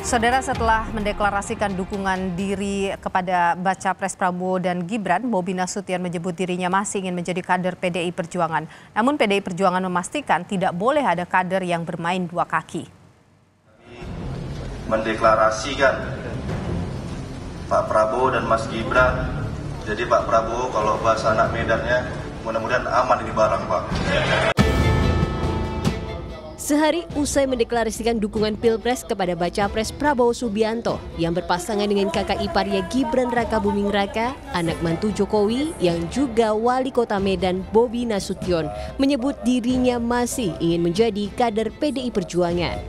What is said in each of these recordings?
Saudara, setelah mendeklarasikan dukungan diri kepada baca pres Prabowo dan Gibran, Bobi Nasution menyebut dirinya masih ingin menjadi kader PDI Perjuangan. Namun PDI Perjuangan memastikan tidak boleh ada kader yang bermain dua kaki. Mendeklarasikan Pak Prabowo dan Mas Gibran. Jadi Pak Prabowo kalau bahasa anak Medannya mudah-mudahan aman ini barang, Pak. Sehari usai mendeklarasikan dukungan Pilpres kepada baca pres Prabowo Subianto yang berpasangan dengan kakak iparnya Gibran Rakabuming Raka, anak mantu Jokowi yang juga wali kota Medan Bobi Nasution, menyebut dirinya masih ingin menjadi kader PDI Perjuangan.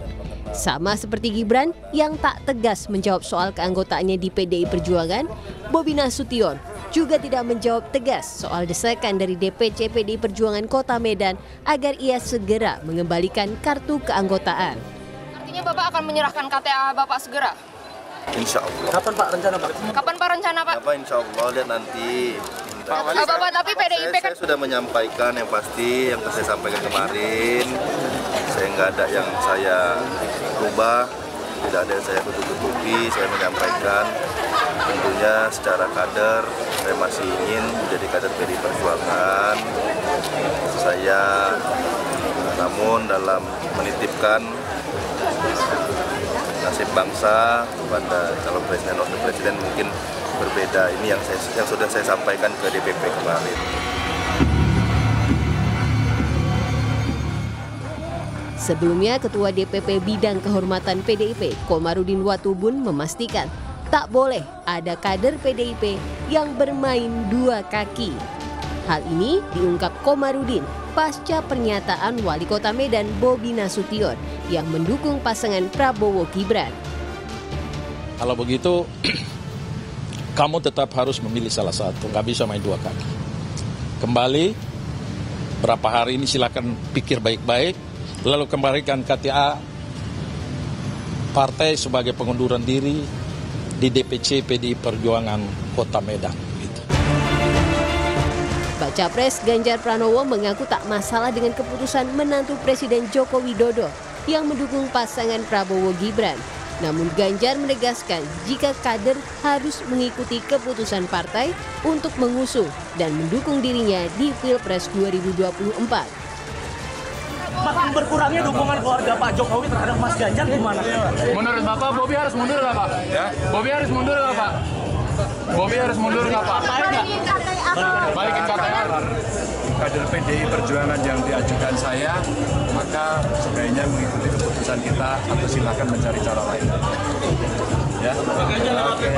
Sama seperti Gibran yang tak tegas menjawab soal keanggotaannya di PDI Perjuangan, Bobi Nasution juga tidak menjawab tegas soal desakan dari DPC PDI Perjuangan Kota Medan agar ia segera mengembalikan kartu keanggotaan. Artinya Bapak akan menyerahkan KTA Bapak segera? Insya Allah. Kapan Pak rencana Pak? Kapan Pak rencana Pak? Insya Allah, lihat nanti. Bapak, tapi PDIP kan... Saya sudah menyampaikan yang pasti, yang saya sampaikan kemarin. Saya nggak ada yang saya rubah, tidak ada yang saya tutup-tutupi, saya menyampaikan. Tentunya secara kader, saya masih ingin menjadi kader PDI Perjuangan. Saya namun dalam menitipkan nasib bangsa kepada calon presiden dan wakil presiden mungkin berbeda. Ini yang sudah saya sampaikan ke DPP kemarin. Sebelumnya, Ketua DPP Bidang Kehormatan PDIP, Komarudin Watubun, memastikan tak boleh ada kader PDIP yang bermain dua kaki. Hal ini diungkap Komarudin pasca pernyataan Wali Kota Medan Bobi Nasution yang mendukung pasangan Prabowo Gibran. Kalau begitu, kamu tetap harus memilih salah satu, nggak bisa main dua kaki. Kembali, berapa hari ini silakan pikir baik-baik, lalu kembalikan KTA partai sebagai pengunduran diri di DPC PDI Perjuangan Kota Medan. Baca pres Ganjar Pranowo mengaku tak masalah dengan keputusan menantu Presiden Joko Widodo yang mendukung pasangan Prabowo Gibran. Namun Ganjar menegaskan jika kader harus mengikuti keputusan partai untuk mengusung dan mendukung dirinya di Pilpres 2024. Makin berkurangnya dukungan keluarga Pak Jokowi terhadap Mas Ganjar gimana? Menurut Bapak, Bobi harus mundur nggak Pak? Ya? Bobi harus mundur nggak Pak? Bobi harus mundur nggak Pak? Balikin KTA. Kader PDI Perjuangan yang diajukan saya, maka sebaiknya mengikuti keputusan kita atau silakan mencari cara lain. Ya, oke.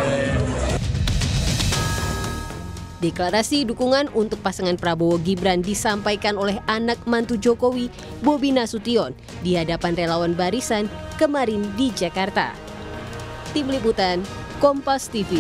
Deklarasi dukungan untuk pasangan Prabowo Gibran disampaikan oleh anak mantu Jokowi, Bobi Nasution, di hadapan relawan Barisan kemarin di Jakarta. Tim Liputan, Kompas TV.